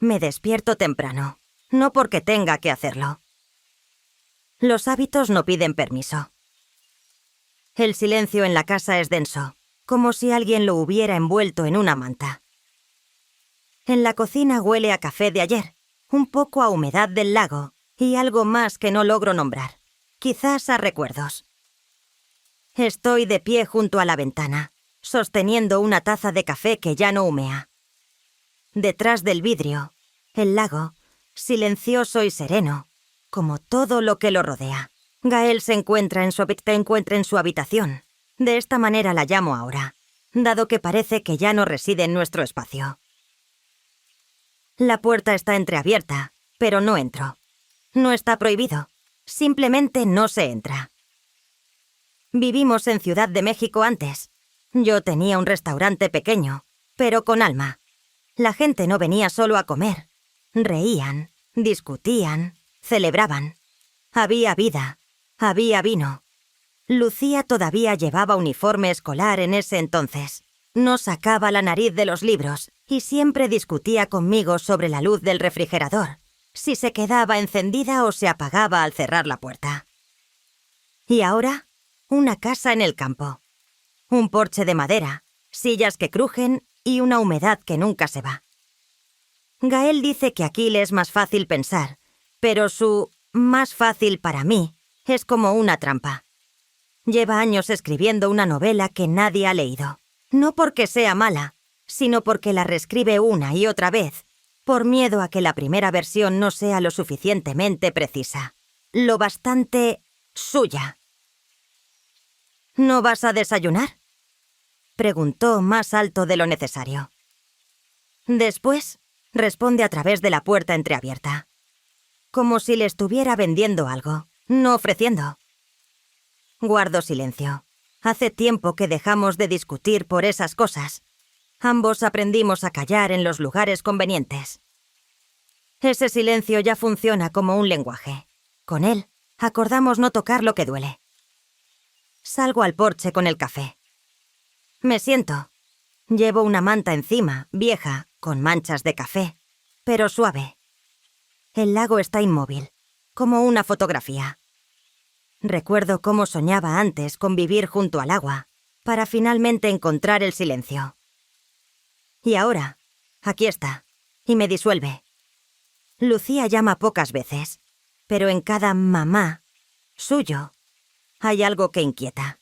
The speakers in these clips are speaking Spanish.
Me despierto temprano, no porque tenga que hacerlo. Los hábitos no piden permiso. El silencio en la casa es denso, como si alguien lo hubiera envuelto en una manta. En la cocina huele a café de ayer, un poco a humedad del lago y algo más que no logro nombrar, quizás a recuerdos. Estoy de pie junto a la ventana, sosteniendo una taza de café que ya no humea. Detrás del vidrio, el lago, silencioso y sereno, como todo lo que lo rodea. Gael se encuentra en su habitación. De esta manera la llamo ahora, dado que parece que ya no reside en nuestro espacio. La puerta está entreabierta, pero no entro. No está prohibido, simplemente no se entra. Vivimos en Ciudad de México antes. Yo tenía un restaurante pequeño, pero con alma. La gente no venía solo a comer. Reían, discutían, celebraban. Había vida, había vino. Lucía todavía llevaba uniforme escolar en ese entonces. No sacaba la nariz de los libros y siempre discutía conmigo sobre la luz del refrigerador, si se quedaba encendida o se apagaba al cerrar la puerta. Y ahora, una casa en el campo. Un porche de madera, sillas que crujen y una humedad que nunca se va. Gael dice que aquí le es más fácil pensar, pero su más fácil para mí es como una trampa. Lleva años escribiendo una novela que nadie ha leído. No porque sea mala, sino porque la reescribe una y otra vez, por miedo a que la primera versión no sea lo suficientemente precisa, lo bastante suya. ¿No vas a desayunar?, preguntó más alto de lo necesario. Después, responde a través de la puerta entreabierta, como si le estuviera vendiendo algo, no ofreciendo. Guardo silencio. Hace tiempo que dejamos de discutir por esas cosas. Ambos aprendimos a callar en los lugares convenientes. Ese silencio ya funciona como un lenguaje. Con él, acordamos no tocar lo que duele. Salgo al porche con el café. Me siento. Llevo una manta encima, vieja, con manchas de café, pero suave. El lago está inmóvil, como una fotografía. Recuerdo cómo soñaba antes con vivir junto al agua, para finalmente encontrar el silencio. Y ahora, aquí está, y me disuelve. Lucía llama pocas veces, pero en cada mamá, suyo, hay algo que inquieta.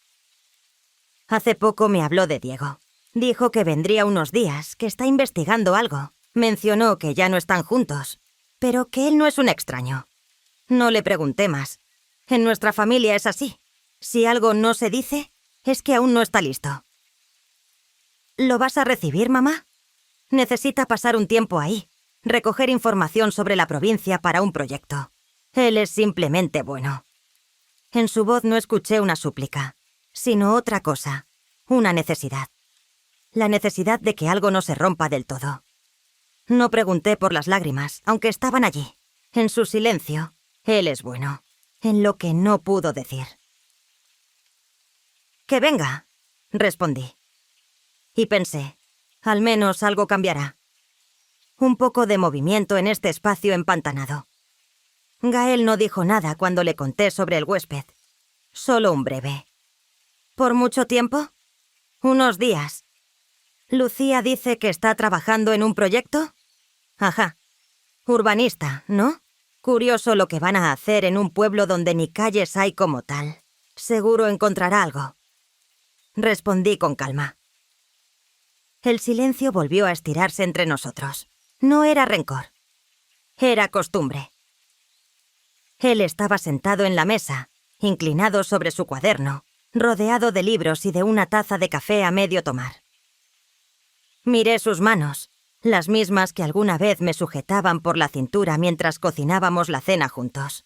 Hace poco me habló de Diego. Dijo que vendría unos días, que está investigando algo. Mencionó que ya no están juntos, pero que él no es un extraño. No le pregunté más. En nuestra familia es así. Si algo no se dice, es que aún no está listo. ¿Lo vas a recibir, mamá? Necesita pasar un tiempo ahí, recoger información sobre la provincia para un proyecto. Él es simplemente bueno. En su voz no escuché una súplica, sino otra cosa, una necesidad. La necesidad de que algo no se rompa del todo. No pregunté por las lágrimas, aunque estaban allí. En su silencio, él es bueno. En lo que no pudo decir. «Que venga», respondí. Y pensé, al menos algo cambiará. Un poco de movimiento en este espacio empantanado. Gael no dijo nada cuando le conté sobre el huésped. Solo un breve. ¿Por mucho tiempo? Unos días. Lucía dice que está trabajando en un proyecto. Ajá. Urbanista, ¿no? Curioso lo que van a hacer en un pueblo donde ni calles hay como tal. Seguro encontrará algo. Respondí con calma. El silencio volvió a estirarse entre nosotros. No era rencor. Era costumbre. Él estaba sentado en la mesa, inclinado sobre su cuaderno, rodeado de libros y de una taza de café a medio tomar. Miré sus manos, las mismas que alguna vez me sujetaban por la cintura mientras cocinábamos la cena juntos.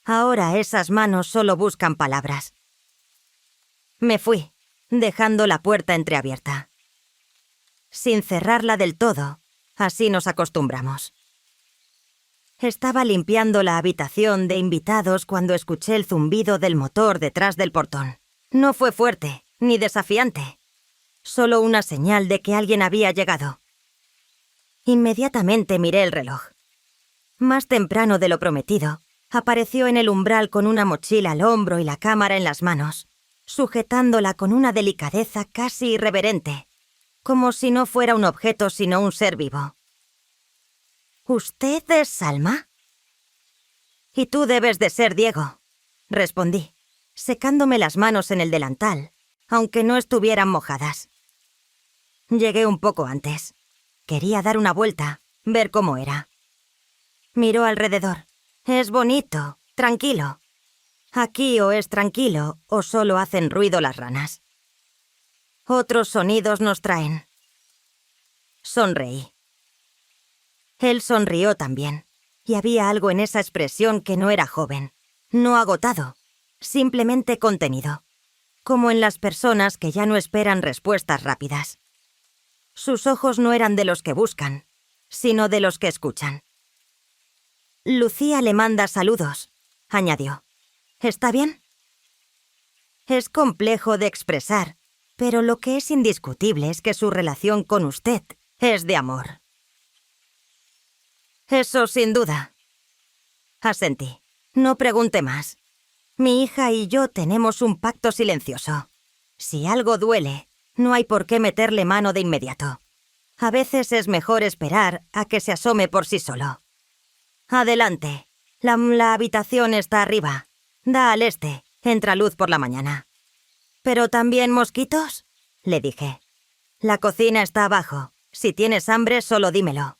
Ahora esas manos solo buscan palabras. Me fui, dejando la puerta entreabierta. Sin cerrarla del todo, así nos acostumbramos. Estaba limpiando la habitación de invitados cuando escuché el zumbido del motor detrás del portón. No fue fuerte, ni desafiante. Solo una señal de que alguien había llegado. Inmediatamente miré el reloj. Más temprano de lo prometido, apareció en el umbral con una mochila al hombro y la cámara en las manos, sujetándola con una delicadeza casi irreverente, como si no fuera un objeto sino un ser vivo. ¿Usted es Salma? Y tú debes de ser Diego, respondí, secándome las manos en el delantal, aunque no estuvieran mojadas. Llegué un poco antes. Quería dar una vuelta, ver cómo era. Miró alrededor. Es bonito, tranquilo. Aquí o es tranquilo o solo hacen ruido las ranas. Otros sonidos nos traen. Sonreí. Él sonrió también, y había algo en esa expresión que no era joven, no agotado, simplemente contenido, como en las personas que ya no esperan respuestas rápidas. Sus ojos no eran de los que buscan, sino de los que escuchan. Lucía le manda saludos, añadió. ¿Está bien? Es complejo de expresar, pero lo que es indiscutible es que su relación con usted es de amor. Eso sin duda. Asentí. No pregunte más. Mi hija y yo tenemos un pacto silencioso. Si algo duele, no hay por qué meterle mano de inmediato. A veces es mejor esperar a que se asome por sí solo. Adelante. La habitación está arriba. Da al este. Entra luz por la mañana. ¿Pero también mosquitos? Le dije. La cocina está abajo. Si tienes hambre, solo dímelo.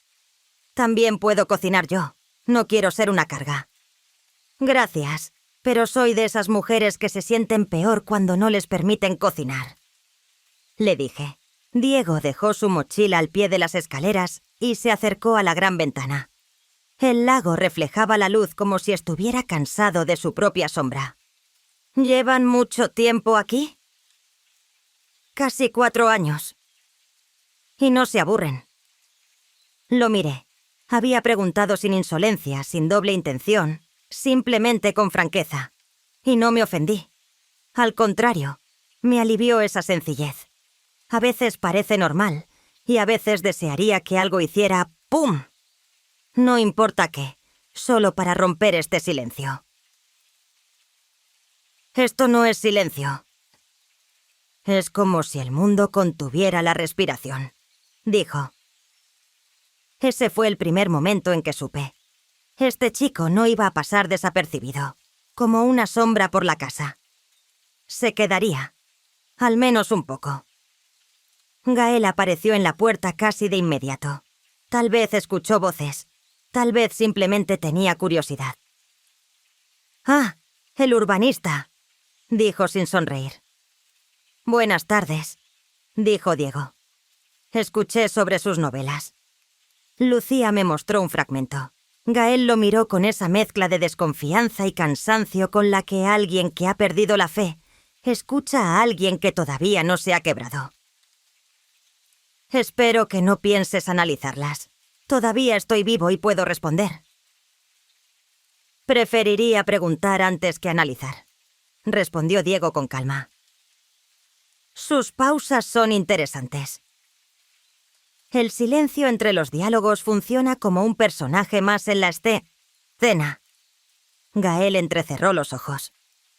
También puedo cocinar yo. No quiero ser una carga. Gracias, pero soy de esas mujeres que se sienten peor cuando no les permiten cocinar. Le dije. Diego dejó su mochila al pie de las escaleras y se acercó a la gran ventana. El lago reflejaba la luz como si estuviera cansado de su propia sombra. ¿Llevan mucho tiempo aquí? Casi 4 años. Y no se aburren. Lo miré. Había preguntado sin insolencia, sin doble intención, simplemente con franqueza. Y no me ofendí. Al contrario, me alivió esa sencillez. A veces parece normal, y a veces desearía que algo hiciera ¡pum! No importa qué, solo para romper este silencio. Esto no es silencio. Es como si el mundo contuviera la respiración, dijo. Ese fue el primer momento en que supe. Este chico no iba a pasar desapercibido, como una sombra por la casa. Se quedaría, al menos un poco. Gael apareció en la puerta casi de inmediato. Tal vez escuchó voces, tal vez simplemente tenía curiosidad. «Ah, el urbanista», dijo sin sonreír. «Buenas tardes», dijo Diego. Escuché sobre sus novelas. Lucía me mostró un fragmento. Gael lo miró con esa mezcla de desconfianza y cansancio con la que alguien que ha perdido la fe escucha a alguien que todavía no se ha quebrado. Espero que no pienses analizarlas. Todavía estoy vivo y puedo responder. Preferiría preguntar antes que analizar, respondió Diego con calma. Sus pausas son interesantes. El silencio entre los diálogos funciona como un personaje más en la escena. Gael entrecerró los ojos.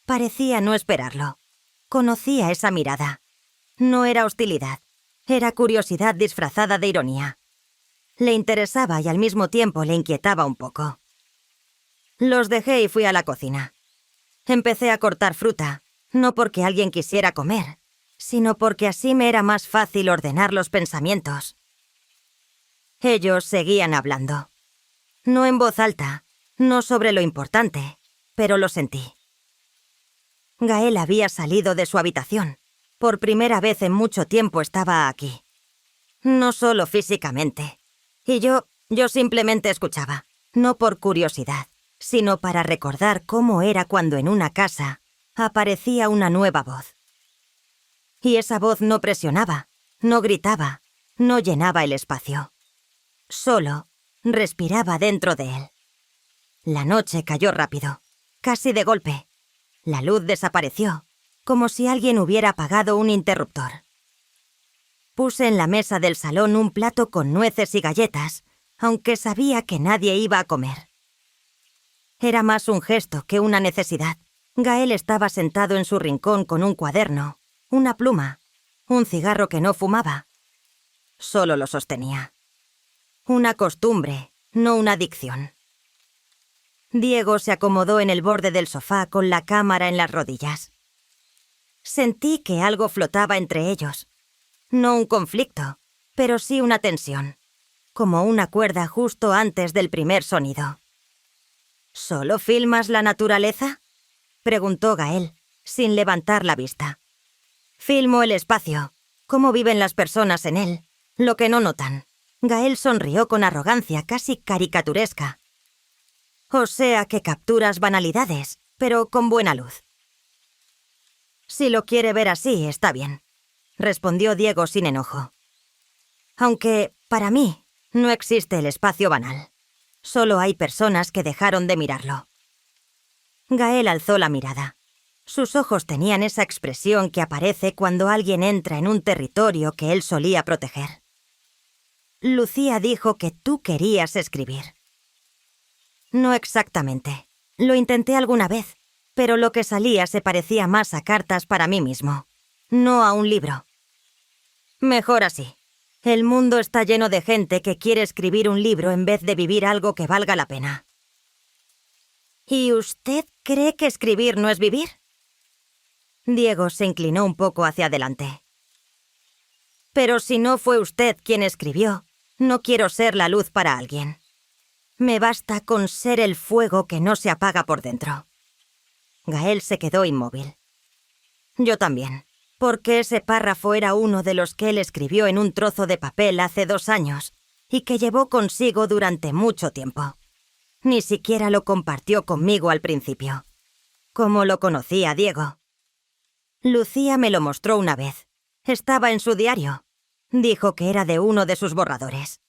Parecía no esperarlo. Conocía esa mirada. No era hostilidad. Era curiosidad disfrazada de ironía. Le interesaba y al mismo tiempo le inquietaba un poco. Los dejé y fui a la cocina. Empecé a cortar fruta, no porque alguien quisiera comer, sino porque así me era más fácil ordenar los pensamientos. Ellos seguían hablando. No en voz alta, no sobre lo importante, pero lo sentí. Gael había salido de su habitación. Por primera vez en mucho tiempo estaba aquí. No solo físicamente. Y yo simplemente escuchaba, no por curiosidad, sino para recordar cómo era cuando en una casa aparecía una nueva voz. Y esa voz no presionaba, no gritaba, no llenaba el espacio. Solo respiraba dentro de él. La noche cayó rápido, casi de golpe. La luz desapareció, como si alguien hubiera apagado un interruptor. Puse en la mesa del salón un plato con nueces y galletas, aunque sabía que nadie iba a comer. Era más un gesto que una necesidad. Gael estaba sentado en su rincón con un cuaderno, una pluma, un cigarro que no fumaba. Solo lo sostenía. Una costumbre, no una adicción. Diego se acomodó en el borde del sofá con la cámara en las rodillas. Sentí que algo flotaba entre ellos. No un conflicto, pero sí una tensión, como una cuerda justo antes del primer sonido. ¿Solo filmas la naturaleza?, preguntó Gael, sin levantar la vista. Filmo el espacio, cómo viven las personas en él, lo que no notan. Gael sonrió con arrogancia casi caricaturesca. O sea que capturas banalidades, pero con buena luz. Si lo quiere ver así, está bien, respondió Diego sin enojo. Aunque, para mí, no existe el espacio banal. Solo hay personas que dejaron de mirarlo. Gael alzó la mirada. Sus ojos tenían esa expresión que aparece cuando alguien entra en un territorio que él solía proteger. Lucía dijo que tú querías escribir. No exactamente. Lo intenté alguna vez, pero lo que salía se parecía más a cartas para mí mismo, no a un libro. Mejor así. El mundo está lleno de gente que quiere escribir un libro en vez de vivir algo que valga la pena. ¿Y usted cree que escribir no es vivir? Diego se inclinó un poco hacia adelante. Pero si no fue usted quien escribió, no quiero ser la luz para alguien. Me basta con ser el fuego que no se apaga por dentro. Gael se quedó inmóvil. Yo también, porque ese párrafo era uno de los que él escribió en un trozo de papel hace 2 años y que llevó consigo durante mucho tiempo. Ni siquiera lo compartió conmigo al principio. ¿Cómo lo conocía Diego? Lucía me lo mostró una vez. Estaba en su diario. Dijo que era de uno de sus borradores.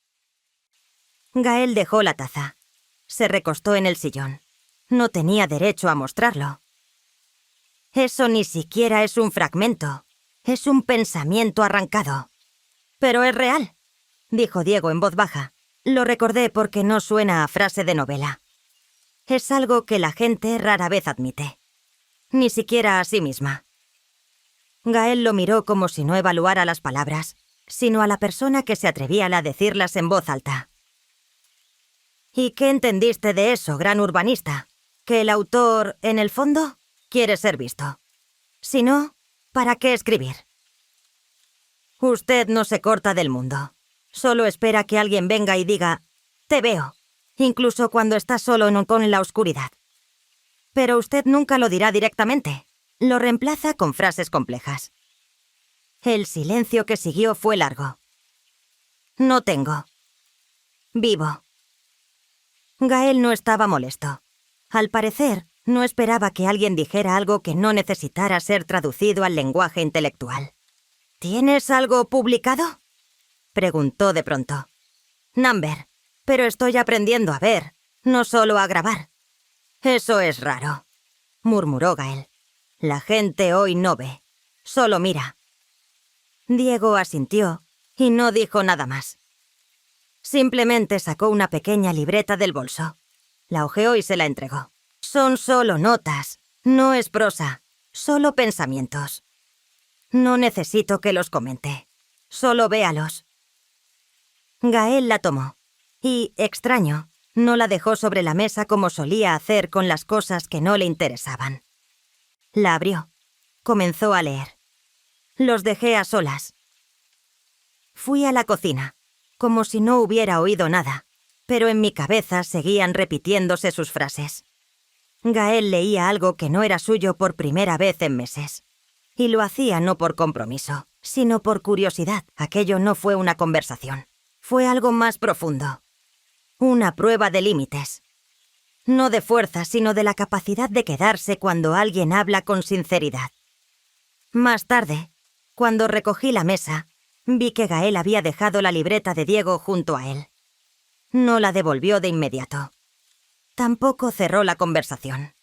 Gael dejó la taza. Se recostó en el sillón. No tenía derecho a mostrarlo. Eso ni siquiera es un fragmento. Es un pensamiento arrancado. Pero es real, dijo Diego en voz baja. Lo recordé porque no suena a frase de novela. Es algo que la gente rara vez admite. Ni siquiera a sí misma. Gael lo miró como si no evaluara las palabras, sino a la persona que se atrevía a decirlas en voz alta. ¿Y qué entendiste de eso, gran urbanista? ¿Que el autor, en el fondo, quiere ser visto? Si no, ¿para qué escribir? Usted no se corta del mundo. Solo espera que alguien venga y diga, te veo, incluso cuando está solo con la oscuridad. Pero usted nunca lo dirá directamente. Lo reemplaza con frases complejas. El silencio que siguió fue largo. No tengo. Vivo. Gael no estaba molesto. Al parecer, no esperaba que alguien dijera algo que no necesitara ser traducido al lenguaje intelectual. ¿Tienes algo publicado?, preguntó de pronto. Number, pero estoy aprendiendo a ver, no solo a grabar. Eso es raro, murmuró Gael. La gente hoy no ve, solo mira. Diego asintió y no dijo nada más. Simplemente sacó una pequeña libreta del bolso. La hojeó y se la entregó. Son solo notas, no es prosa, solo pensamientos. No necesito que los comente, solo véalos. Gael la tomó y, extraño, no la dejó sobre la mesa como solía hacer con las cosas que no le interesaban. La abrió. Comenzó a leer. Los dejé a solas. Fui a la cocina, como si no hubiera oído nada, pero en mi cabeza seguían repitiéndose sus frases. Gael leía algo que no era suyo por primera vez en meses. Y lo hacía no por compromiso, sino por curiosidad. Aquello no fue una conversación. Fue algo más profundo. Una prueba de límites. No de fuerza, sino de la capacidad de quedarse cuando alguien habla con sinceridad. Más tarde, cuando recogí la mesa, vi que Gael había dejado la libreta de Diego junto a él. No la devolvió de inmediato. Tampoco cerró la conversación.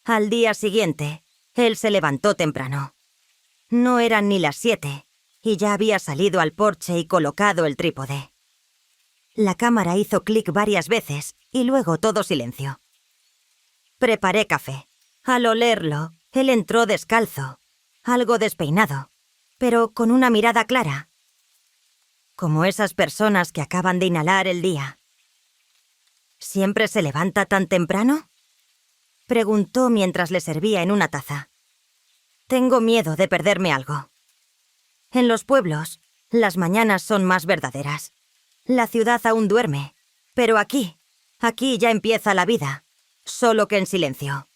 Al día siguiente, él se levantó temprano. No eran ni las 7, y ya había salido al porche y colocado el trípode. La cámara hizo clic varias veces y luego todo silencio. Preparé café. Al olerlo, él entró descalzo, algo despeinado, pero con una mirada clara. Como esas personas que acaban de inhalar el día. ¿Siempre se levanta tan temprano?, preguntó mientras le servía en una taza. Tengo miedo de perderme algo. En los pueblos, las mañanas son más verdaderas. La ciudad aún duerme, pero aquí ya empieza la vida, solo que en silencio.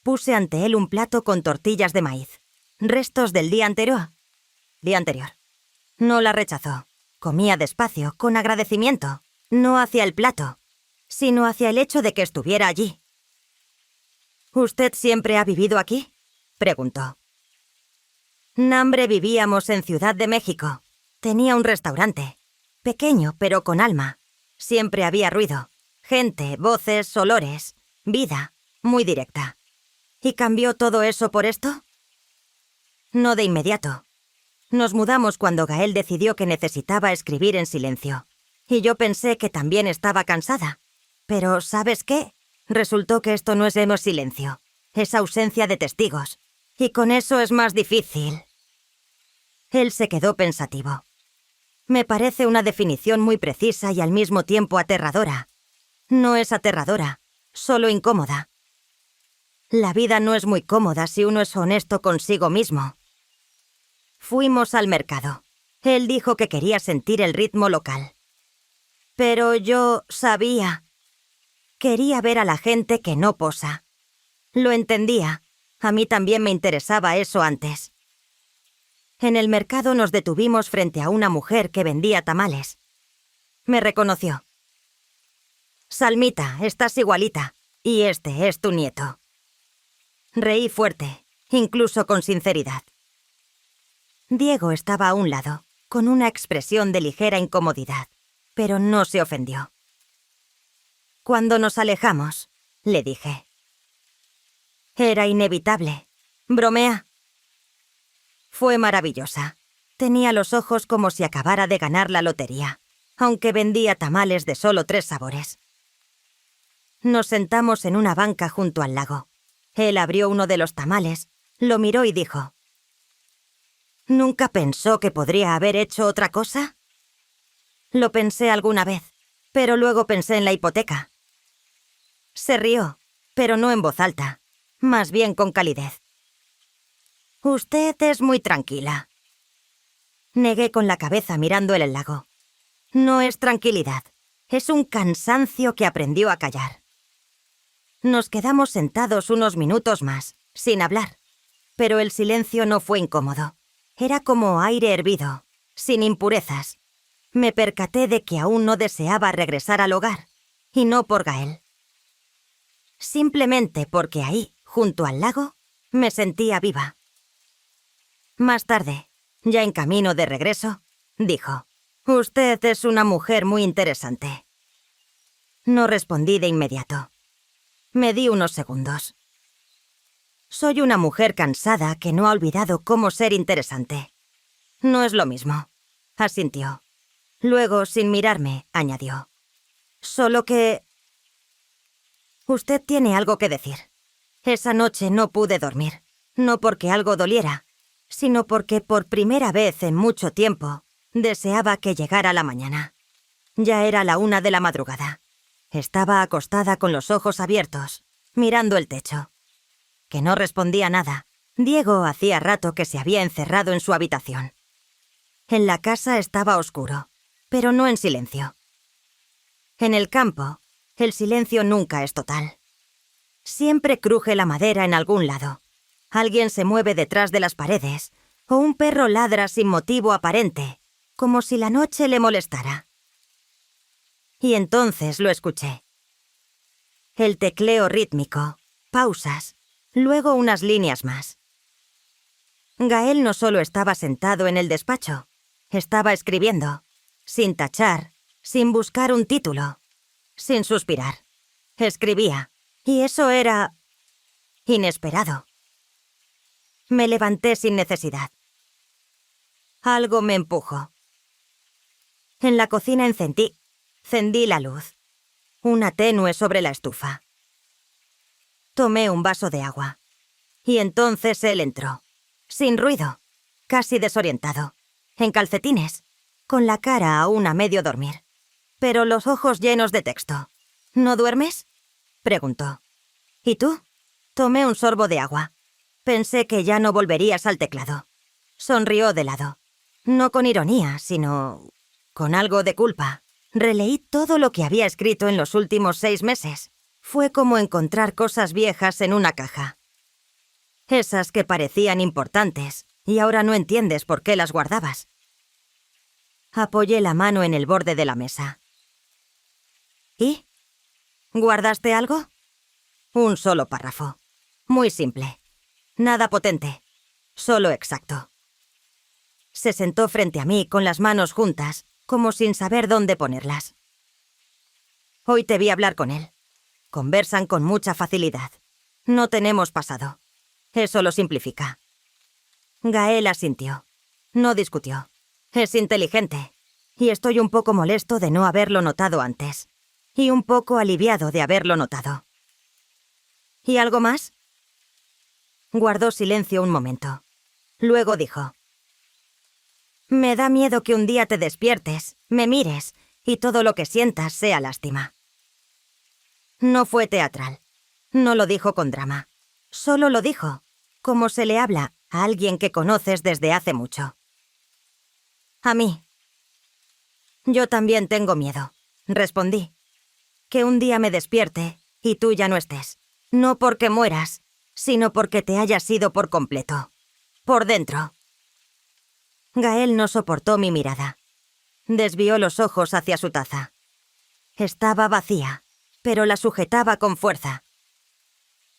Puse ante él un plato con tortillas de maíz, restos del día anterior. No la rechazó. Comía despacio, con agradecimiento, no hacia el plato, sino hacia el hecho de que estuviera allí. ¿Usted siempre ha vivido aquí?, preguntó. Nambre vivíamos en Ciudad de México. Tenía un restaurante, pequeño pero con alma. Siempre había ruido, gente, voces, olores, vida, muy directa. ¿Y cambió todo eso por esto? No de inmediato. Nos mudamos cuando Gael decidió que necesitaba escribir en silencio. Y yo pensé que también estaba cansada. Pero, ¿sabes qué? Resultó que esto no es silencio. Es ausencia de testigos. Y con eso es más difícil. Él se quedó pensativo. Me parece una definición muy precisa y al mismo tiempo aterradora. No es aterradora, solo incómoda. La vida no es muy cómoda si uno es honesto consigo mismo. Fuimos al mercado. Él dijo que quería sentir el ritmo local. Pero yo sabía. Quería ver a la gente que no posa. Lo entendía. A mí también me interesaba eso antes. En el mercado nos detuvimos frente a una mujer que vendía tamales. Me reconoció. Salmita, estás igualita. Y este es tu nieto. Reí fuerte, incluso con sinceridad. Diego estaba a un lado, con una expresión de ligera incomodidad, pero no se ofendió. Cuando nos alejamos, le dije. Era inevitable. Bromea. Fue maravillosa. Tenía los ojos como si acabara de ganar la lotería, aunque vendía tamales de solo 3 sabores. Nos sentamos en una banca junto al lago. Él abrió uno de los tamales, lo miró y dijo: ¿Nunca pensó que podría haber hecho otra cosa? Lo pensé alguna vez, pero luego pensé en la hipoteca. Se rió, pero no en voz alta, más bien con calidez. Usted es muy tranquila. Negué con la cabeza mirando el lago. No es tranquilidad, es un cansancio que aprendió a callar. Nos quedamos sentados unos minutos más, sin hablar, pero el silencio no fue incómodo. Era como aire hervido, sin impurezas. Me percaté de que aún no deseaba regresar al hogar, y no por Gael. Simplemente porque ahí, junto al lago, me sentía viva. Más tarde, ya en camino de regreso, dijo: «Usted es una mujer muy interesante». No respondí de inmediato. Me di unos segundos. Soy una mujer cansada que no ha olvidado cómo ser interesante. No es lo mismo, asintió. Luego, sin mirarme, añadió: «Solo que... usted tiene algo que decir. Esa noche no pude dormir, no porque algo doliera, sino porque por primera vez en mucho tiempo deseaba que llegara la mañana. Ya era la 1 de la madrugada. Estaba acostada con los ojos abiertos, mirando el techo. Que no respondía nada. Diego hacía rato que se había encerrado en su habitación. En la casa estaba oscuro, pero no en silencio. En el campo, el silencio nunca es total. Siempre cruje la madera en algún lado. Alguien se mueve detrás de las paredes, o un perro ladra sin motivo aparente, como si la noche le molestara. Y entonces lo escuché. El tecleo rítmico, pausas, luego unas líneas más. Gael no solo estaba sentado en el despacho, estaba escribiendo, sin tachar, sin buscar un título, sin suspirar. Escribía, y eso era inesperado. Me levanté sin necesidad. Algo me empujó. En la cocina encendí la luz, una tenue sobre la estufa. Tomé un vaso de agua. Y entonces él entró, sin ruido, casi desorientado, en calcetines, con la cara aún a medio dormir, pero los ojos llenos de texto. ¿No duermes?, preguntó. ¿Y tú? Tomé un sorbo de agua. Pensé que ya no volverías al teclado. Sonrió de lado. No con ironía, sino con algo de culpa. Releí todo lo que había escrito en los últimos 6 meses. Fue como encontrar cosas viejas en una caja. Esas que parecían importantes, y ahora no entiendes por qué las guardabas. Apoyé la mano en el borde de la mesa. ¿Y? ¿Guardaste algo? Un solo párrafo. Muy simple. Nada potente. Solo exacto. Se sentó frente a mí con las manos juntas, como sin saber dónde ponerlas. Hoy te vi hablar con él. Conversan con mucha facilidad. No tenemos pasado. Eso lo simplifica. Gael asintió. No discutió. Es inteligente. Y estoy un poco molesto de no haberlo notado antes. Y un poco aliviado de haberlo notado. ¿Y algo más? Guardó silencio un momento. Luego dijo: me da miedo que un día te despiertes, me mires, y todo lo que sientas sea lástima. No fue teatral. No lo dijo con drama. Solo lo dijo, como se le habla a alguien que conoces desde hace mucho. A mí. Yo también tengo miedo, respondí. Que un día me despierte y tú ya no estés. No porque mueras, sino porque te hayas ido por completo. Por dentro. Gael no soportó mi mirada. Desvió los ojos hacia su taza. Estaba vacía, pero la sujetaba con fuerza.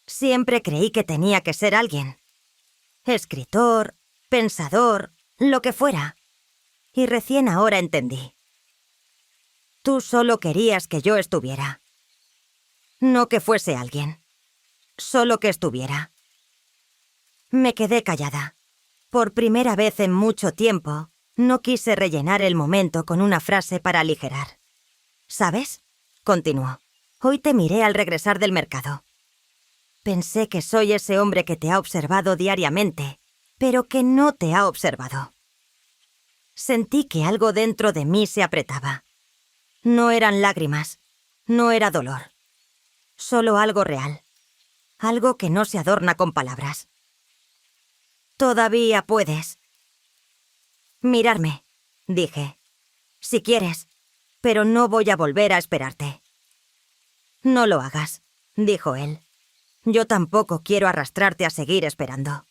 Siempre creí que tenía que ser alguien. Escritor, pensador, lo que fuera. Y recién ahora entendí. Tú solo querías que yo estuviera. No que fuese alguien. Solo que estuviera. Me quedé callada. Por primera vez en mucho tiempo, no quise rellenar el momento con una frase para aligerar. ¿Sabes?, continuó. Hoy te miré al regresar del mercado. Pensé que soy ese hombre que te ha observado diariamente, pero que no te ha observado. Sentí que algo dentro de mí se apretaba. No eran lágrimas, no era dolor. Solo algo real. Algo que no se adorna con palabras. Todavía puedes mirarme, dije. Si quieres, pero no voy a volver a esperarte. No lo hagas, dijo él. Yo tampoco quiero arrastrarte a seguir esperando.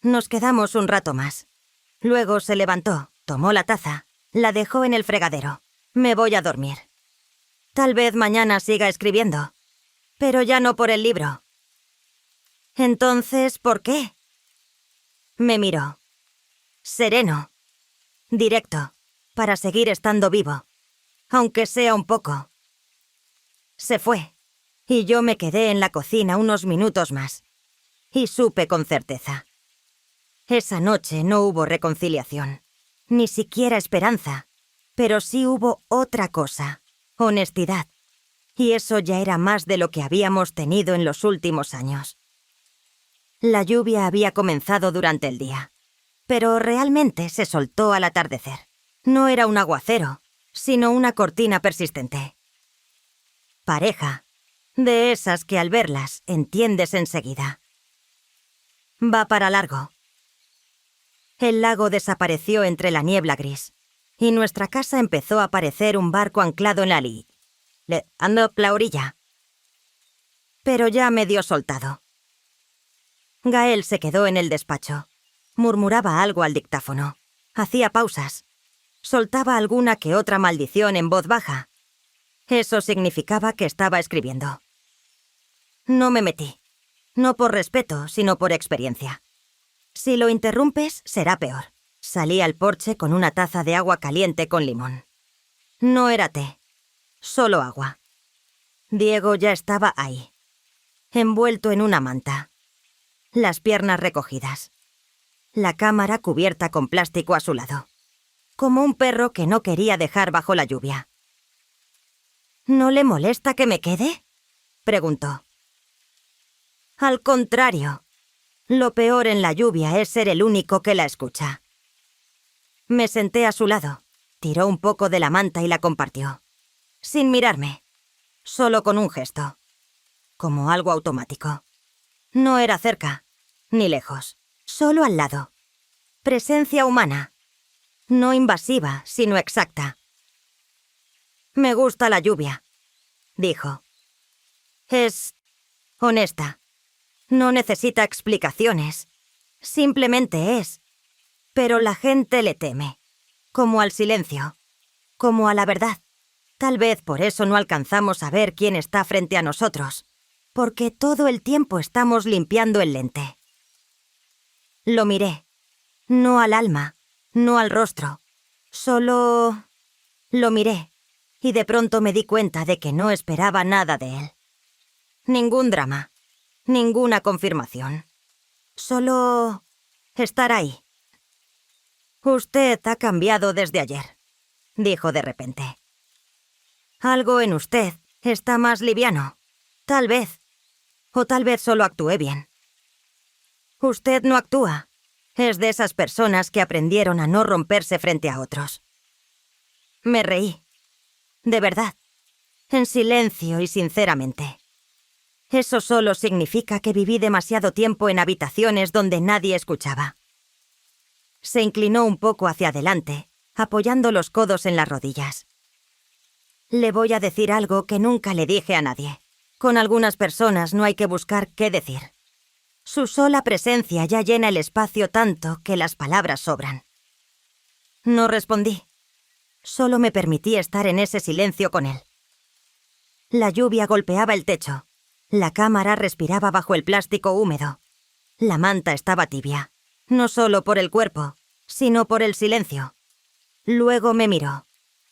Nos quedamos un rato más. Luego se levantó, tomó la taza, la dejó en el fregadero. Me voy a dormir. Tal vez mañana siga escribiendo, pero ya no por el libro. Entonces, ¿por qué? Me miró. Sereno. Directo, para seguir estando vivo, aunque sea un poco. Se fue, y yo me quedé en la cocina unos minutos más, y supe con certeza. Esa noche no hubo reconciliación, ni siquiera esperanza, pero sí hubo otra cosa, honestidad, y eso ya era más de lo que habíamos tenido en los últimos años. La lluvia había comenzado durante el día, pero realmente se soltó al atardecer. No era un aguacero, sino una cortina persistente. Pareja, de esas que al verlas entiendes enseguida. Va para largo. El lago desapareció entre la niebla gris, y nuestra casa empezó a parecer un barco anclado en la la orilla. Pero ya medio soltado. Gael se quedó en el despacho. Murmuraba algo al dictáfono. Hacía pausas. Soltaba alguna que otra maldición en voz baja. Eso significaba que estaba escribiendo. No me metí. No por respeto, sino por experiencia. Si lo interrumpes, será peor. Salí al porche con una taza de agua caliente con limón. No era té, solo agua. Diego ya estaba ahí, envuelto en una manta. Las piernas recogidas. la cámara cubierta con plástico a su lado, como un perro que no quería dejar bajo la lluvia. ¿No le molesta que me quede?, preguntó. Al contrario, lo peor en la lluvia es ser el único que la escucha. Me senté a su lado, tiró un poco de la manta y la compartió, sin mirarme, solo con un gesto, como algo automático. No era cerca, ni lejos, solo al lado. Presencia humana, no invasiva, sino exacta. Me gusta la lluvia, dijo. Es honesta. No necesita explicaciones. Simplemente es. Pero la gente le teme. Como al silencio. Como a la verdad. Tal vez por eso no alcanzamos a ver quién está frente a nosotros. Porque todo el tiempo estamos limpiando el lente. Lo miré. No al alma. No al rostro. Solo... lo miré. Y de pronto me di cuenta de que no esperaba nada de él. Ningún drama. Ninguna confirmación. Solo... estar ahí. Usted ha cambiado desde ayer, dijo de repente. Algo en usted está más liviano. Tal vez. O tal vez solo actué bien. Usted no actúa. Es de esas personas que aprendieron a no romperse frente a otros. Me reí. De verdad. En silencio y sinceramente. Eso solo significa que viví demasiado tiempo en habitaciones donde nadie escuchaba. Se inclinó un poco hacia adelante, apoyando los codos en las rodillas. Le voy a decir algo que nunca le dije a nadie. Con algunas personas no hay que buscar qué decir. Su sola presencia ya llena el espacio tanto que las palabras sobran. No respondí. Solo me permití estar en ese silencio con él. La lluvia golpeaba el techo. La cámara respiraba bajo el plástico húmedo. La manta estaba tibia, no solo por el cuerpo, sino por el silencio. Luego me miró,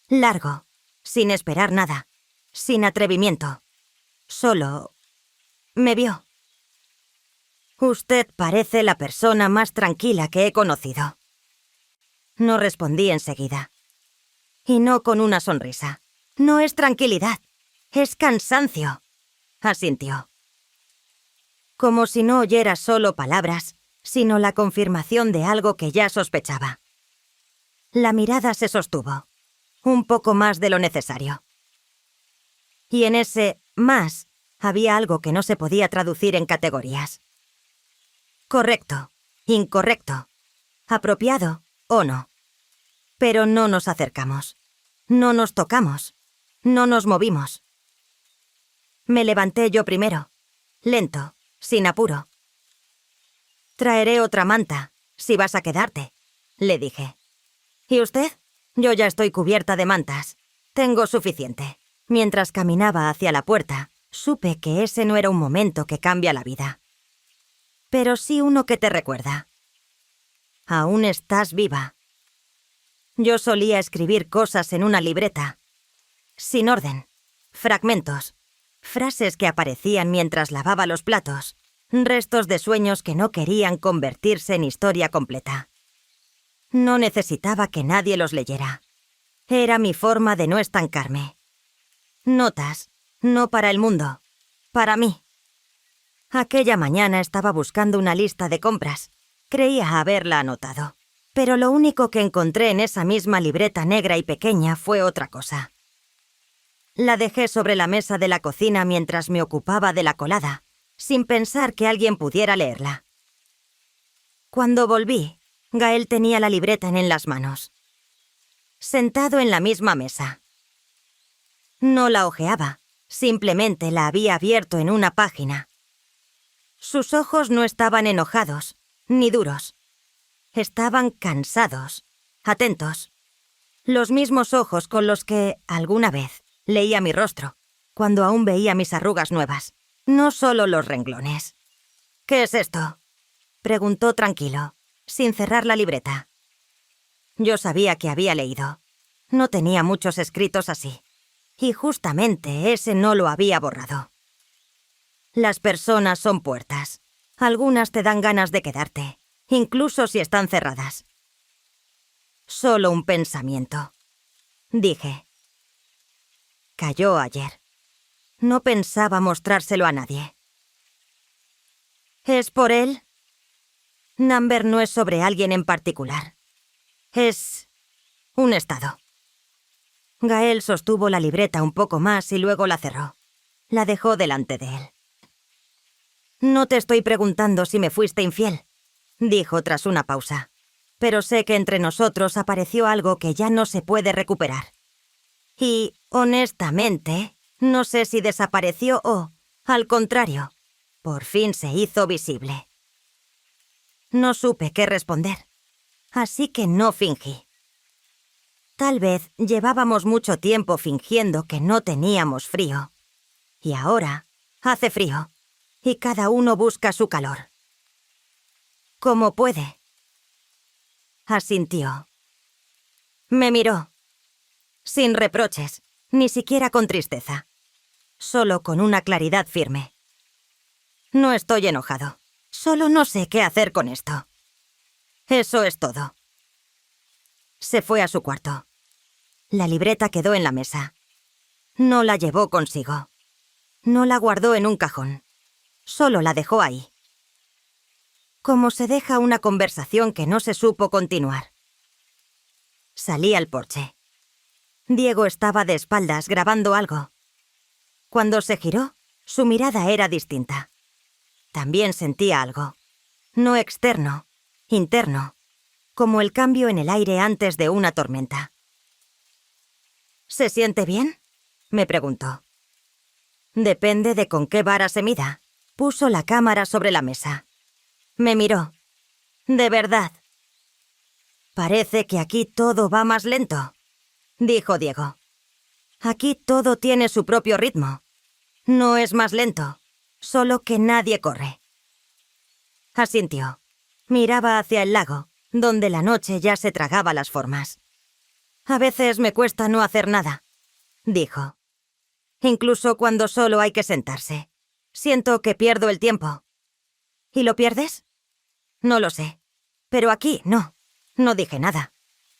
largo, sin esperar nada, sin atrevimiento. Solo me vio. Usted parece la persona más tranquila que he conocido. No respondí enseguida. Y no con una sonrisa. No es tranquilidad, es cansancio. Asintió. Como si no oyera solo palabras, sino la confirmación de algo que ya sospechaba. La mirada se sostuvo, un poco más de lo necesario. Y en ese más había algo que no se podía traducir en categorías. Correcto, incorrecto, apropiado o no. Pero no nos acercamos, no nos tocamos, no nos movimos. Me levanté yo primero, lento, sin apuro. Traeré otra manta, si vas a quedarte, le dije. ¿Y usted? Yo ya estoy cubierta de mantas. Tengo suficiente. Mientras caminaba hacia la puerta, supe que ese no era un momento que cambia la vida. Pero sí uno que te recuerda. Aún estás viva. Yo solía escribir cosas en una libreta, sin orden, fragmentos. Frases que aparecían mientras lavaba los platos, restos de sueños que no querían convertirse en historia completa. No necesitaba que nadie los leyera. Era mi forma de no estancarme. Notas, no para el mundo, para mí. Aquella mañana estaba buscando una lista de compras. Creía haberla anotado, pero lo único que encontré en esa misma libreta negra y pequeña fue otra cosa. La dejé sobre la mesa de la cocina mientras me ocupaba de la colada, sin pensar que alguien pudiera leerla. Cuando volví, Gael tenía la libreta en las manos, sentado en la misma mesa. No la hojeaba, simplemente la había abierto en una página. Sus ojos no estaban enojados, ni duros. Estaban cansados, atentos. Los mismos ojos con los que, alguna vez, leía mi rostro, cuando aún veía mis arrugas nuevas, no solo los renglones. ¿Qué es esto?, preguntó tranquilo, sin cerrar la libreta. Yo sabía que había leído. No tenía muchos escritos así. Y justamente ese no lo había borrado. Las personas son puertas. Algunas te dan ganas de quedarte, incluso si están cerradas. Solo un pensamiento, dije. Cayó ayer. No pensaba mostrárselo a nadie. ¿Es por él? Number no es sobre alguien en particular. Es un estado. Gael sostuvo la libreta un poco más y luego la cerró. La dejó delante de él. No te estoy preguntando si me fuiste infiel, dijo tras una pausa. Pero sé que entre nosotros apareció algo que ya no se puede recuperar. Y, honestamente, no sé si desapareció o, al contrario, por fin se hizo visible. No supe qué responder, así que no fingí. Tal vez llevábamos mucho tiempo fingiendo que no teníamos frío. Y ahora hace frío, y cada uno busca su calor. Como puede. Asintió. Me miró. Sin reproches, ni siquiera con tristeza. Solo con una claridad firme. No estoy enojado. Solo no sé qué hacer con esto. Eso es todo. Se fue a su cuarto. La libreta quedó en la mesa. No la llevó consigo. No la guardó en un cajón. Solo la dejó ahí. Como se deja una conversación que no se supo continuar. Salí al porche. Diego estaba de espaldas grabando algo. Cuando se giró, su mirada era distinta. También sentía algo. No externo, interno. Como el cambio en el aire antes de una tormenta. ¿Se siente bien?, me preguntó. Depende de con qué vara se mida. Puso la cámara sobre la mesa. Me miró. De verdad. Parece que aquí todo va más lento, dijo Diego. Aquí todo tiene su propio ritmo. No es más lento, solo que nadie corre. Asintió. Miraba hacia el lago, donde la noche ya se tragaba las formas. A veces me cuesta no hacer nada, dijo. Incluso cuando solo hay que sentarse. Siento que pierdo el tiempo. ¿Y lo pierdes? No lo sé. Pero aquí no. No dije nada.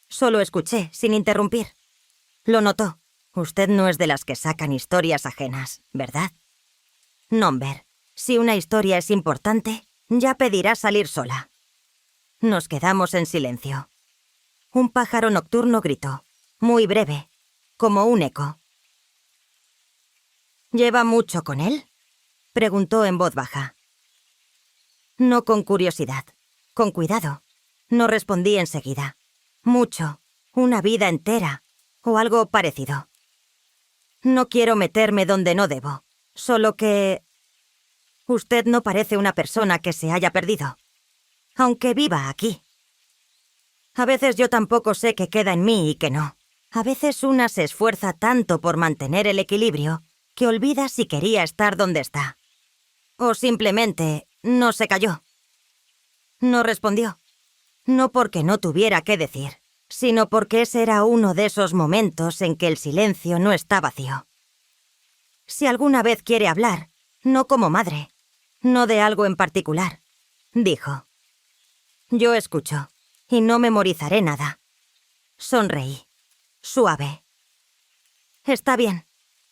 Solo escuché, sin interrumpir. Lo notó. Usted no es de las que sacan historias ajenas, ¿verdad? Number, si una historia es importante, ya pedirá salir sola. Nos quedamos en silencio. Un pájaro nocturno gritó, muy breve, como un eco. ¿Lleva mucho con él?, preguntó en voz baja. No con curiosidad, con cuidado. No respondí enseguida. Mucho, una vida entera, o algo parecido. No quiero meterme donde no debo, solo que... Usted no parece una persona que se haya perdido, aunque viva aquí. A veces yo tampoco sé qué queda en mí y qué no. A veces una se esfuerza tanto por mantener el equilibrio que olvida si quería estar donde está. O simplemente no se calló. No respondió. No porque no tuviera qué decir, sino porque ese era uno de esos momentos en que el silencio no está vacío. Si alguna vez quiere hablar, no como madre, no de algo en particular, dijo. Yo escucho, y no memorizaré nada. Sonreí, suave. Está bien.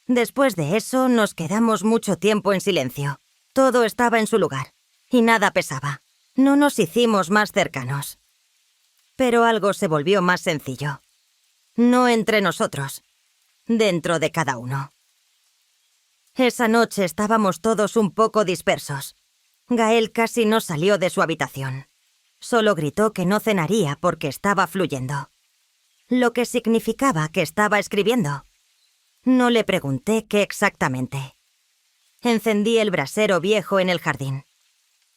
Después de eso nos quedamos mucho tiempo en silencio. Todo estaba en su lugar, y nada pesaba. No nos hicimos más cercanos. Pero algo se volvió más sencillo. No entre nosotros, dentro de cada uno. Esa noche estábamos todos un poco dispersos. Gael casi no salió de su habitación. Solo gritó que no cenaría porque estaba fluyendo. Lo que significaba que estaba escribiendo. No le pregunté qué exactamente. Encendí el brasero viejo en el jardín.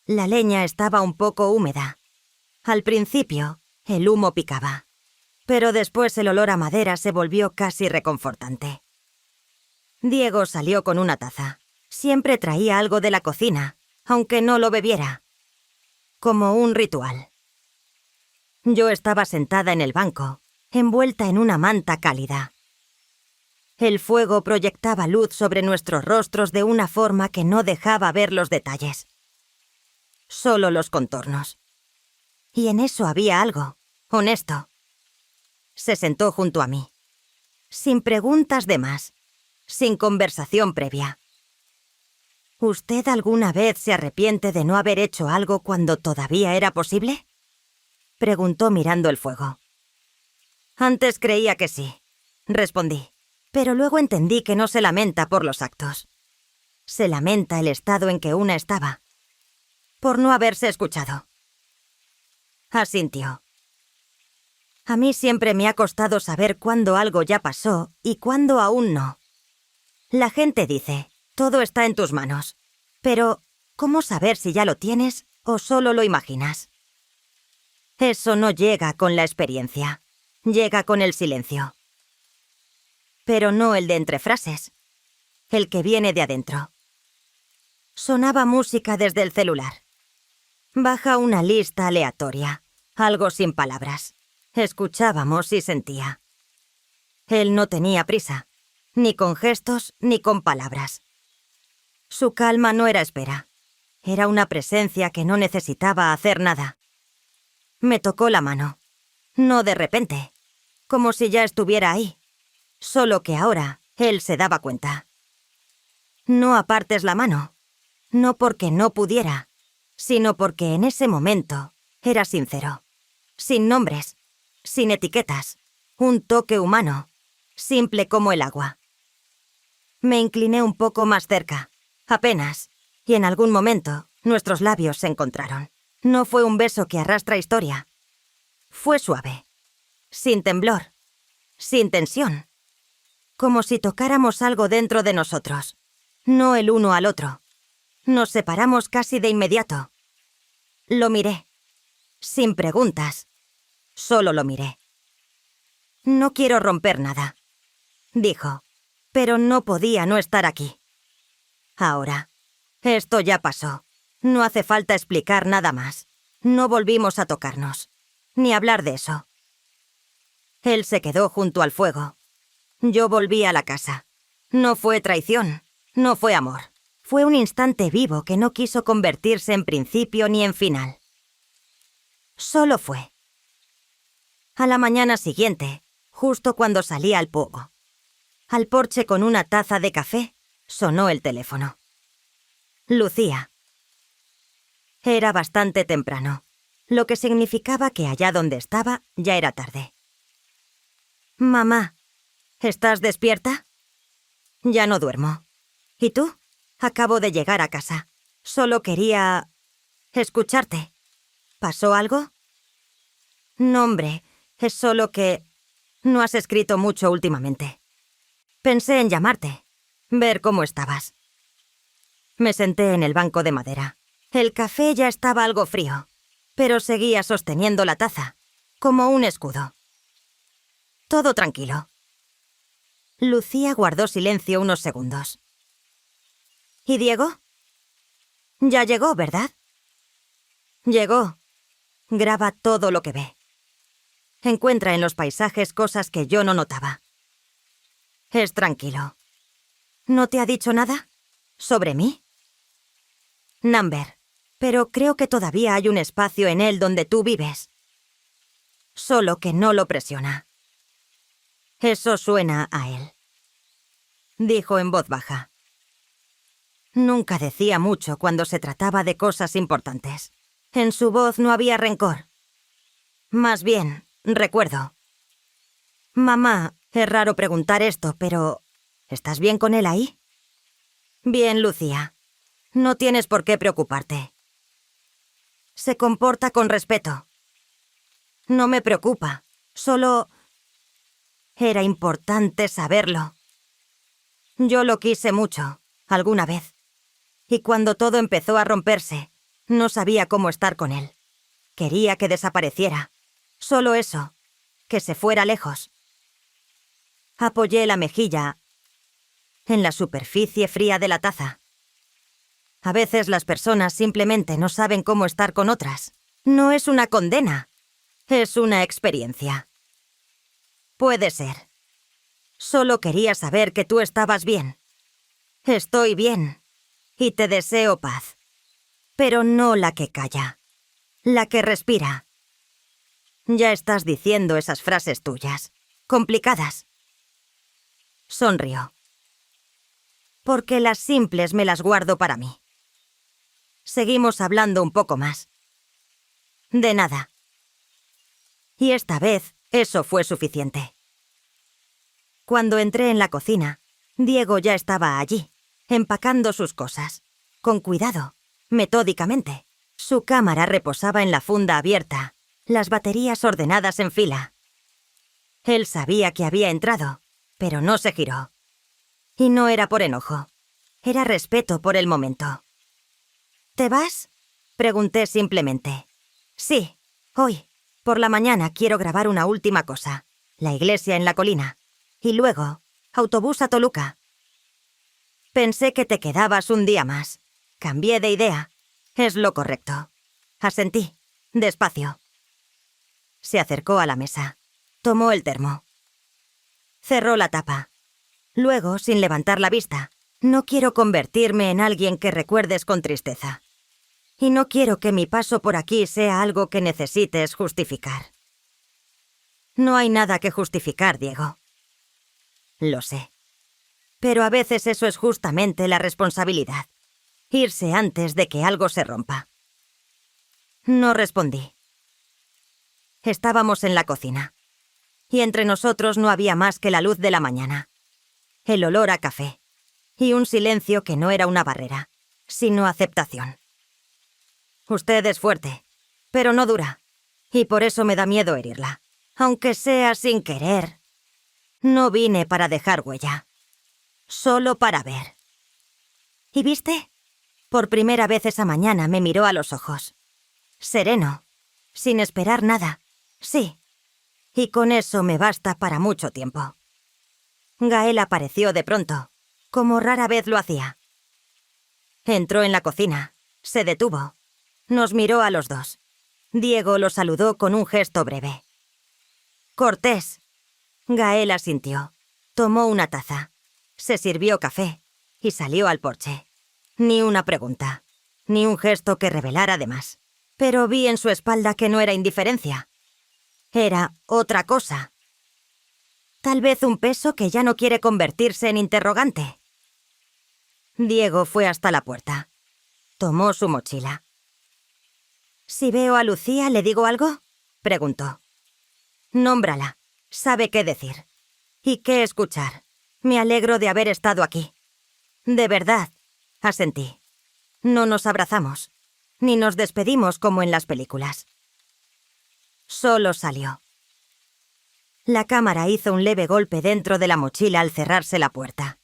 La leña estaba un poco húmeda. Al principio, el humo picaba. Pero después el olor a madera se volvió casi reconfortante. Diego salió con una taza. Siempre traía algo de la cocina, aunque no lo bebiera. Como un ritual. Yo estaba sentada en el banco, envuelta en una manta cálida. El fuego proyectaba luz sobre nuestros rostros de una forma que no dejaba ver los detalles. Solo los contornos. Y en eso había algo, honesto. Se sentó junto a mí. Sin preguntas de más, sin conversación previa. ¿Usted alguna vez se arrepiente de no haber hecho algo cuando todavía era posible? Preguntó mirando el fuego. Antes creía que sí, respondí, pero luego entendí que no se lamenta por los actos. Se lamenta el estado en que una estaba, por no haberse escuchado. Asintió. A mí siempre me ha costado saber cuándo algo ya pasó y cuándo aún no. La gente dice, todo está en tus manos, pero ¿cómo saber si ya lo tienes o solo lo imaginas? Eso no llega con la experiencia, llega con el silencio. Pero no el de entre frases, el que viene de adentro. Sonaba música desde el celular. Baja una lista aleatoria, algo sin palabras. Escuchábamos y sentía. Él no tenía prisa, ni con gestos ni con palabras. Su calma no era espera. Era una presencia que no necesitaba hacer nada. Me tocó la mano. No de repente, como si ya estuviera ahí. Solo que ahora él se daba cuenta. No apartes la mano. No porque no pudiera, sino porque en ese momento era sincero. Sin nombres, sin etiquetas. Un toque humano, simple como el agua. Me incliné un poco más cerca, apenas, y en algún momento nuestros labios se encontraron. No fue un beso que arrastra historia. Fue suave, sin temblor, sin tensión. Como si tocáramos algo dentro de nosotros, no el uno al otro. Nos separamos casi de inmediato. Lo miré, sin preguntas, solo lo miré. No quiero romper nada, dijo, pero no podía no estar aquí. Ahora, esto ya pasó. No hace falta explicar nada más. No volvimos a tocarnos, ni hablar de eso. Él se quedó junto al fuego. Yo volví a la casa. No fue traición, no fue amor. Fue un instante vivo que no quiso convertirse en principio ni en final. Solo fue. A la mañana siguiente, justo cuando salí al pogo, al porche con una taza de café, sonó el teléfono. Lucía. Era bastante temprano, lo que significaba que allá donde estaba ya era tarde. Mamá, ¿estás despierta? Ya no duermo. ¿Y tú? Acabo de llegar a casa. Solo quería escucharte. ¿Pasó algo? No, hombre, es solo que no has escrito mucho últimamente. Pensé en llamarte, ver cómo estabas. Me senté en el banco de madera. El café ya estaba algo frío, pero seguía sosteniendo la taza, como un escudo. Todo tranquilo. Lucía guardó silencio unos segundos. ¿Y Diego? Ya llegó, ¿verdad? Llegó. Graba todo lo que ve. Encuentra en los paisajes cosas que yo no notaba. Es tranquilo. ¿No te ha dicho nada? ¿Sobre mí? Number, pero creo que todavía hay un espacio en él donde tú vives. Solo que no lo presiona. Eso suena a él. Dijo en voz baja. Nunca decía mucho cuando se trataba de cosas importantes. En su voz no había rencor. Más bien, recuerdo. Mamá, es raro preguntar esto, pero ¿estás bien con él ahí? Bien, Lucía. No tienes por qué preocuparte. Se comporta con respeto. No me preocupa, solo era importante saberlo. Yo lo quise mucho, alguna vez. Y cuando todo empezó a romperse, no sabía cómo estar con él. Quería que desapareciera. Solo eso, que se fuera lejos. Apoyé la mejilla en la superficie fría de la taza. A veces las personas simplemente no saben cómo estar con otras. No es una condena, es una experiencia. Puede ser. Solo quería saber que tú estabas bien. Estoy bien y te deseo paz. Pero no la que calla, la que respira, Ya estás diciendo esas frases tuyas. Complicadas. Sonrió. Porque las simples me las guardo para mí. Seguimos hablando un poco más. De nada. Y esta vez, eso fue suficiente. Cuando entré en la cocina, Diego ya estaba allí, empacando sus cosas, con cuidado, metódicamente. Su cámara reposaba en la funda abierta, las baterías ordenadas en fila. Él sabía que había entrado, pero no se giró. Y no era por enojo, era respeto por el momento. ¿Te vas?, pregunté simplemente. Sí, hoy, por la mañana quiero grabar una última cosa, la iglesia en la colina, y luego, autobús a Toluca. Pensé que te quedabas un día más. Cambié de idea. Es lo correcto. Asentí, despacio. Se acercó a la mesa. Tomó el termo. Cerró la tapa. Luego, sin levantar la vista, no quiero convertirme en alguien que recuerdes con tristeza. Y no quiero que mi paso por aquí sea algo que necesites justificar. No hay nada que justificar, Diego. Lo sé. Pero a veces eso es justamente la responsabilidad. Irse antes de que algo se rompa. No respondí. Estábamos en la cocina. Y entre nosotros no había más que la luz de la mañana. El olor a café. Y un silencio que no era una barrera, sino aceptación. Usted es fuerte, pero no dura. Y por eso me da miedo herirla. Aunque sea sin querer. No vine para dejar huella. Solo para ver. ¿Y viste? Por primera vez esa mañana me miró a los ojos. Sereno. Sin esperar nada. Sí. Y con eso me basta para mucho tiempo. Gael apareció de pronto, como rara vez lo hacía. Entró en la cocina. Se detuvo. Nos miró a los dos. Diego lo saludó con un gesto breve. Cortés. Gael asintió. Tomó una taza. Se sirvió café y salió al porche. Ni una pregunta, ni un gesto que revelara de más. Pero vi en su espalda que no era indiferencia. Era otra cosa. Tal vez un peso que ya no quiere convertirse en interrogante. Diego fue hasta la puerta. Tomó su mochila. «¿Si veo a Lucía, le digo algo?», preguntó. «Nómbrala. Sabe qué decir. Y qué escuchar. Me alegro de haber estado aquí». «De verdad», asentí. No nos abrazamos, ni nos despedimos como en las películas. Solo salió. La cámara hizo un leve golpe dentro de la mochila al cerrarse la puerta.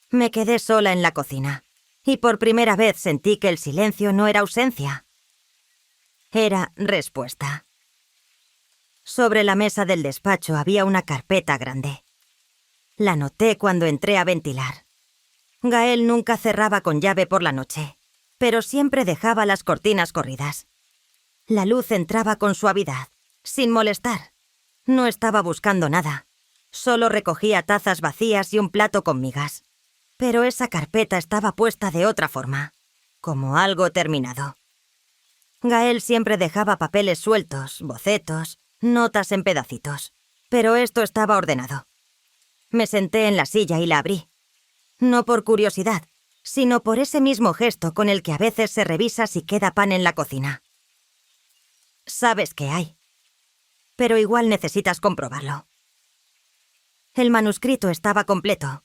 Me quedé sola en la cocina, y por primera vez sentí que el silencio no era ausencia. Era respuesta. Sobre la mesa del despacho había una carpeta grande. La noté cuando entré a ventilar. Gael nunca cerraba con llave por la noche, pero siempre dejaba las cortinas corridas. La luz entraba con suavidad, sin molestar. No estaba buscando nada. Solo recogía tazas vacías y un plato con migas. Pero esa carpeta estaba puesta de otra forma, como algo terminado. Gael siempre dejaba papeles sueltos, bocetos, notas en pedacitos. Pero esto estaba ordenado. Me senté en la silla y la abrí. No por curiosidad, sino por ese mismo gesto con el que a veces se revisa si queda pan en la cocina. Sabes que hay, pero igual necesitas comprobarlo. El manuscrito estaba completo,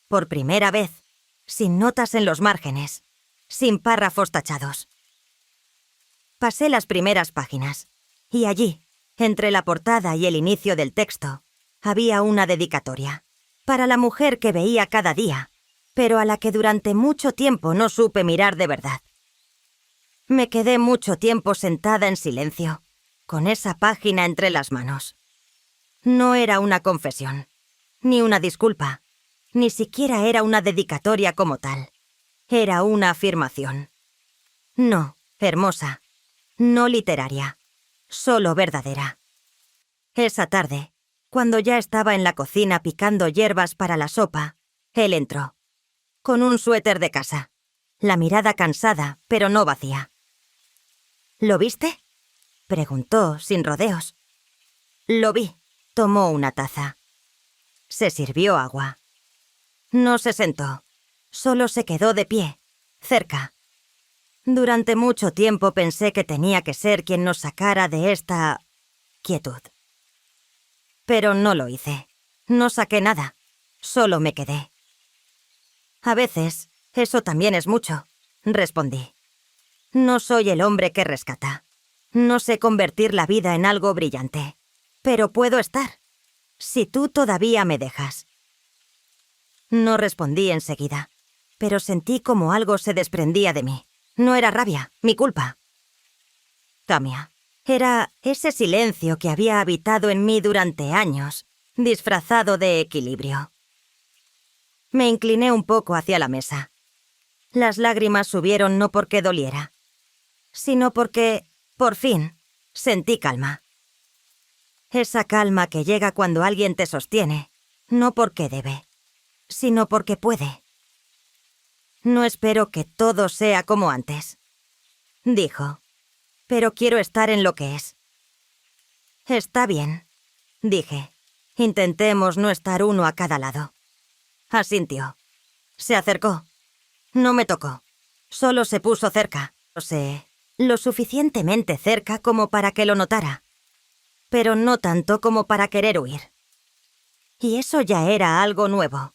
por primera vez, sin notas en los márgenes, sin párrafos tachados. Pasé las primeras páginas, y allí, entre la portada y el inicio del texto, había una dedicatoria, para la mujer que veía cada día, pero a la que durante mucho tiempo no supe mirar de verdad. Me quedé mucho tiempo sentada en silencio, con esa página entre las manos. No era una confesión, ni una disculpa, ni siquiera era una dedicatoria como tal. Era una afirmación. No, hermosa, no literaria, solo verdadera. Esa tarde, cuando ya estaba en la cocina picando hierbas para la sopa, él entró, con un suéter de casa, la mirada cansada, pero no vacía. ¿Lo viste?, Preguntó, sin rodeos. Lo vi. Tomó una taza. Se sirvió agua. No se sentó. Solo se quedó de pie, cerca. Durante mucho tiempo pensé que tenía que ser quien nos sacara de esta quietud. Pero no lo hice. No saqué nada. Solo me quedé. A veces, eso también es mucho, respondí. No soy el hombre que rescata. No sé convertir la vida en algo brillante. Pero puedo estar. Si tú todavía me dejas. No respondí enseguida, pero sentí como algo se desprendía de mí. No era rabia, mi culpa. Tamia, era ese silencio que había habitado en mí durante años, disfrazado de equilibrio. Me incliné un poco hacia la mesa. Las lágrimas subieron no porque doliera, sino porque, por fin, sentí calma. Esa calma que llega cuando alguien te sostiene, no porque debe, sino porque puede. No espero que todo sea como antes, dijo, pero quiero estar en lo que es. Está bien, dije. Intentemos no estar uno a cada lado. Asintió. Se acercó. No me tocó. Solo se puso cerca. Lo suficientemente cerca como para que lo notara, pero no tanto como para querer huir. Y eso ya era algo nuevo.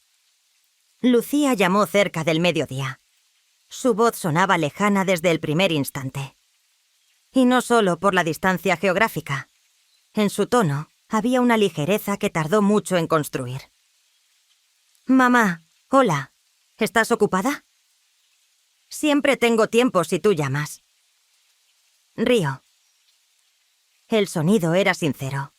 Lucía llamó cerca del mediodía. Su voz sonaba lejana desde el primer instante. Y no solo por la distancia geográfica. En su tono había una ligereza que tardó mucho en construir. «Mamá, hola. ¿Estás ocupada?» «Siempre tengo tiempo si tú llamas». Río. El sonido era sincero,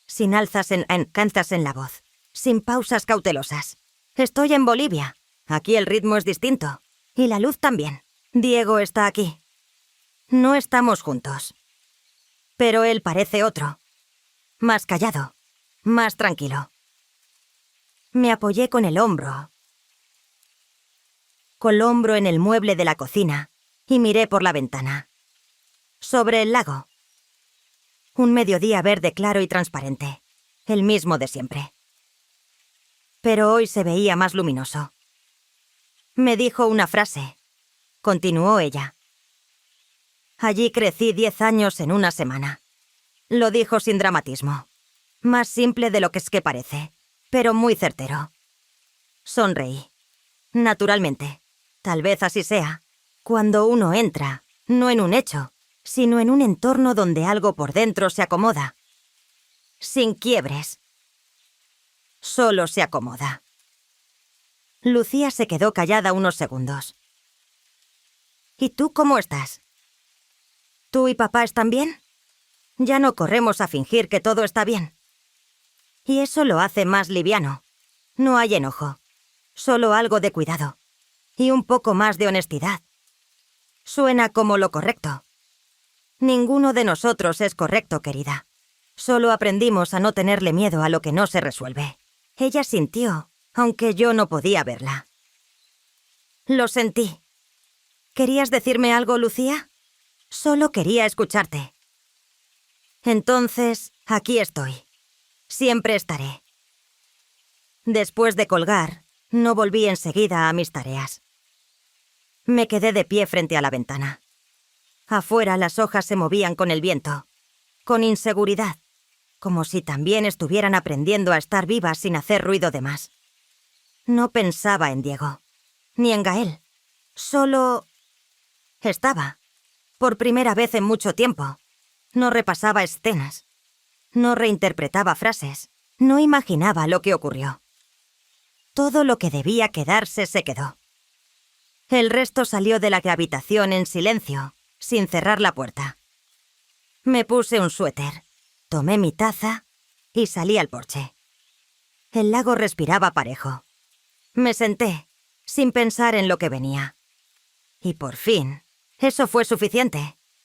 sin alzas cantas en la voz, sin pausas cautelosas. Estoy en Bolivia. Aquí el ritmo es distinto. Y la luz también. Diego está aquí. No estamos juntos. Pero él parece otro. Más callado. Más tranquilo. Me apoyé con el hombro en el mueble de la cocina y miré por la ventana. Sobre el lago. Un mediodía verde claro y transparente. El mismo de siempre. Pero hoy se veía más luminoso. Me dijo una frase. Continuó ella. Allí crecí 10 años en una semana. Lo dijo sin dramatismo. Más simple de lo que es que parece, pero muy certero. Sonreí. Naturalmente. Tal vez así sea. Cuando uno entra, no en un hecho, sino en un entorno donde algo por dentro se acomoda. Sin quiebres. Solo se acomoda. Lucía se quedó callada unos segundos. ¿Y tú cómo estás? ¿Tú y papá están bien? Ya no corremos a fingir que todo está bien. Y eso lo hace más liviano. No hay enojo. Solo algo de cuidado. Y un poco más de honestidad. Suena como lo correcto. Ninguno de nosotros es correcto, querida. Solo aprendimos a no tenerle miedo a lo que no se resuelve. Ella sintió, aunque yo no podía verla. Lo sentí. ¿Querías decirme algo, Lucía? Solo quería escucharte. Entonces, aquí estoy. Siempre estaré. Después de colgar, no volví enseguida a mis tareas. Me quedé de pie frente a la ventana. Afuera las hojas se movían con el viento, con inseguridad, como si también estuvieran aprendiendo a estar vivas sin hacer ruido de más. No pensaba en Diego, ni en Gael. Solo estaba, por primera vez en mucho tiempo. No repasaba escenas, no reinterpretaba frases, no imaginaba lo que ocurrió. Todo lo que debía quedarse se quedó. El resto salió de la habitación en silencio, sin cerrar la puerta. Me puse un suéter, tomé mi taza y salí al porche. El lago respiraba parejo. Me senté, sin pensar en lo que venía. Y por fin, eso fue suficiente.